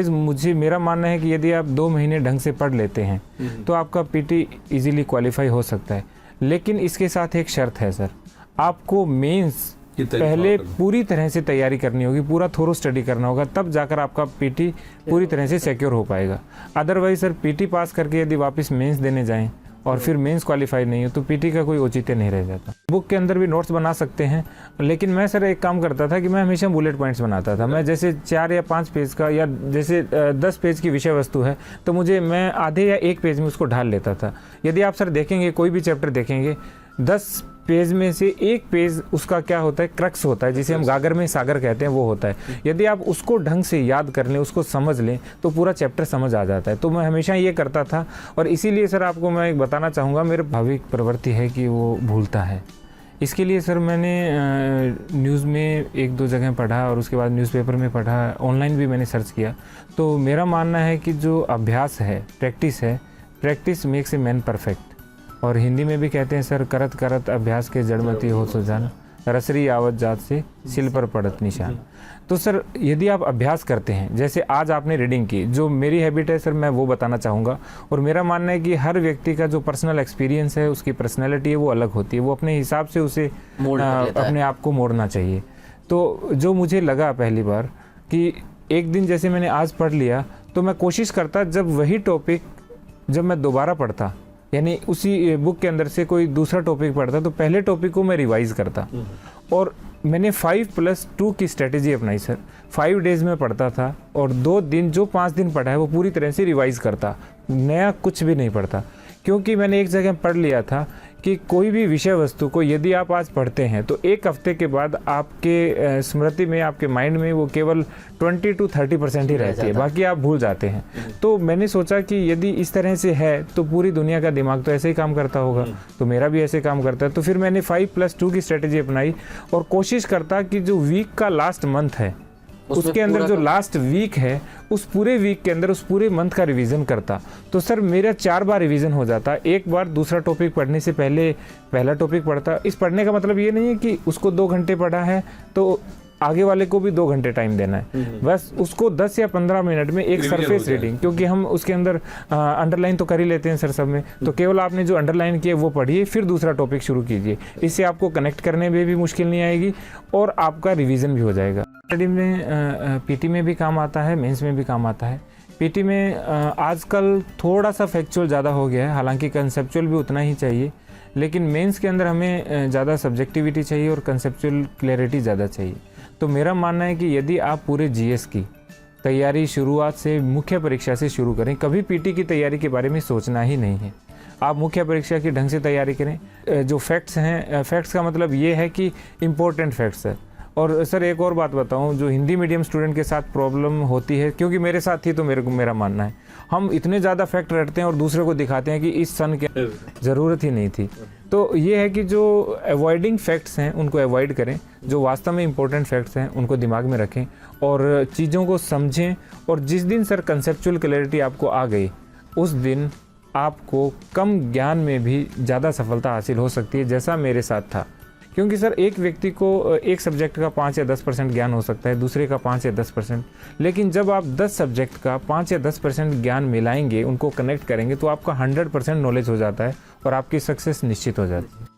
मुझे मेरा मानना है कि यदि आप 2 महीने ढंग से पढ़ लेते हैं तो आपका पीटी इजीली क्वालिफाई हो सकता है। लेकिन इसके साथ एक शर्त है सर, आपको मेंस पहले पूरी तरह से तैयारी करनी होगी, पूरा थोरो स्टडी करना होगा, तब जाकर आपका पीटी पूरी तरह से सिक्योर हो पाएगा। अदरवाइज सर पीटी पास करके यदि वापस मेंस देने जाएं और फिर मेंस क्वालिफाई नहीं हो तो पीटी का कोई औचित्य नहीं रह जाता। बुक के अंदर भी नोट्स बना सकते हैं, लेकिन मैं सर एक काम करता था कि मैं हमेशा बुलेट पॉइंट्स बनाता था। मैं जैसे 4 या 5 पेज का या जैसे 10 पेज की विषय वस्तु है तो मैं आधे या 1 पेज में उसको ढाल लेता था। यदि आप सर देखेंगे कोई भी चैप्टर देखेंगे 10 पेज में से 1 पेज उसका क्या होता है, क्रक्स होता है, जिसे हम गागर में सागर कहते हैं, वो होता है। यदि आप उसको ढंग से याद कर लें, उसको समझ लें तो पूरा चैप्टर समझ आ जाता है। तो मैं हमेशा ये करता था और इसीलिए सर आपको मैं एक बताना चाहूँगा, मेरे भाविक प्रवृत्ति है कि वो भूलता है। इसके लिए सर मैंने न्यूज़ में 1-2 जगह पढ़ा और उसके बाद न्यूज़पेपर में पढ़ा, ऑनलाइन भी मैंने सर्च किया। तो मेरा मानना है कि जो अभ्यास है, practice makes a man perfect. और हिंदी में भी कहते हैं सर, करत करत अभ्यास के जड़मती हो सुजान, रसरी आवत जात से सिल पर पड़त निशान। तो सर यदि आप अभ्यास करते हैं, जैसे आज आपने रीडिंग की, जो मेरी हैबिट है सर मैं वो बताना चाहूँगा। और मेरा मानना है कि हर व्यक्ति का जो पर्सनल एक्सपीरियंस है, उसकी पर्सनैलिटी है, वो अलग होती है, वो अपने हिसाब से उसे अपने आप को मोड़ना चाहिए। तो जो मुझे लगा पहली बार कि एक दिन जैसे मैंने आज पढ़ लिया तो मैं कोशिश करता जब वही टॉपिक जब मैं दोबारा पढ़ता, यानी उसी बुक के अंदर से कोई दूसरा टॉपिक पढ़ता तो पहले टॉपिक को मैं रिवाइज करता। और मैंने 5+2 की स्ट्रेटेजी अपनाई सर। 5 डेज में पढ़ता था और 2 दिन, जो 5 दिन पढ़ा है वो पूरी तरह से रिवाइज करता, नया कुछ भी नहीं पढ़ता। क्योंकि मैंने एक जगह पढ़ लिया था कि कोई भी विषय वस्तु को यदि आप आज पढ़ते हैं तो 1 हफ्ते के बाद आपके स्मृति में, आपके माइंड में वो केवल 20 to 30% ही रहती है, बाकी आप भूल जाते हैं। तो मैंने सोचा कि यदि इस तरह से है तो पूरी दुनिया का दिमाग तो ऐसे ही काम करता होगा, तो मेरा भी ऐसे काम करता है। तो फिर मैंने 5+2 की स्ट्रेटेजी अपनाई और कोशिश करता कि जो वीक का लास्ट मंथ है उसके अंदर जो लास्ट वीक है, उस पूरे वीक के अंदर उस पूरे मंथ का रिवीजन करता। तो सर मेरा 4 बार रिवीजन हो जाता। एक बार दूसरा टॉपिक पढ़ने से पहले पहला टॉपिक पढ़ता। इस पढ़ने का मतलब ये नहीं है कि उसको 2 घंटे पढ़ा है तो आगे वाले को भी 2 घंटे टाइम देना है, बस उसको 10 या 15 मिनट में एक सरफेस रीडिंग, क्योंकि हम उसके अंदर अंडरलाइन तो कर ही लेते हैं सर सब में, तो केवल आपने जो अंडरलाइन किए वो पढ़िए, फिर दूसरा टॉपिक शुरू कीजिए। इससे आपको कनेक्ट करने में भी मुश्किल नहीं आएगी और आपका रिवीजन भी हो जाएगा। स्टडी में पीटी में भी काम आता है, मेंस में भी काम आता है। पीटी में आजकल थोड़ा सा फैक्चुअल ज़्यादा हो गया है, हालांकि कंसेप्चुअल भी उतना ही चाहिए, लेकिन मेंस के अंदर हमें ज़्यादा सब्जेक्टिविटी चाहिए और कंसेप्चुअल क्लैरिटी ज़्यादा चाहिए। तो मेरा मानना है कि यदि आप पूरे जीएस की तैयारी शुरुआत से, मुख्य परीक्षा से शुरू करें, कभी पीटी की तैयारी के बारे में सोचना ही नहीं है। आप मुख्य परीक्षा की ढंग से तैयारी करें। जो फैक्ट्स हैं, फैक्ट्स का मतलब ये है कि इम्पोर्टेंट फैक्ट्स है। और सर एक और बात बताऊं, जो हिंदी मीडियम स्टूडेंट के साथ प्रॉब्लम होती है, क्योंकि मेरे साथ ही तो मेरा मानना है, हम इतने ज़्यादा फैक्ट रटते हैं और दूसरे को दिखाते हैं कि इस सन की ज़रूरत ही नहीं थी। तो ये है कि जो अवॉइडिंग फैक्ट्स हैं उनको अवॉइड करें, जो वास्तव में इंपॉर्टेंट फैक्ट्स हैं उनको दिमाग में रखें और चीज़ों को समझें। और जिस दिन सर कंसेप्चुअल क्लैरिटी आपको आ गई, उस दिन आपको कम ज्ञान में भी ज़्यादा सफलता हासिल हो सकती है, जैसा मेरे साथ था। क्योंकि सर एक व्यक्ति को एक सब्जेक्ट का 5 या 10% ज्ञान हो सकता है, दूसरे का 5 या 10%, लेकिन जब आप 10 सब्जेक्ट का 5 या 10% ज्ञान मिलाएंगे, उनको कनेक्ट करेंगे, तो आपका 100% नॉलेज हो जाता है और आपकी सक्सेस निश्चित हो जाती है।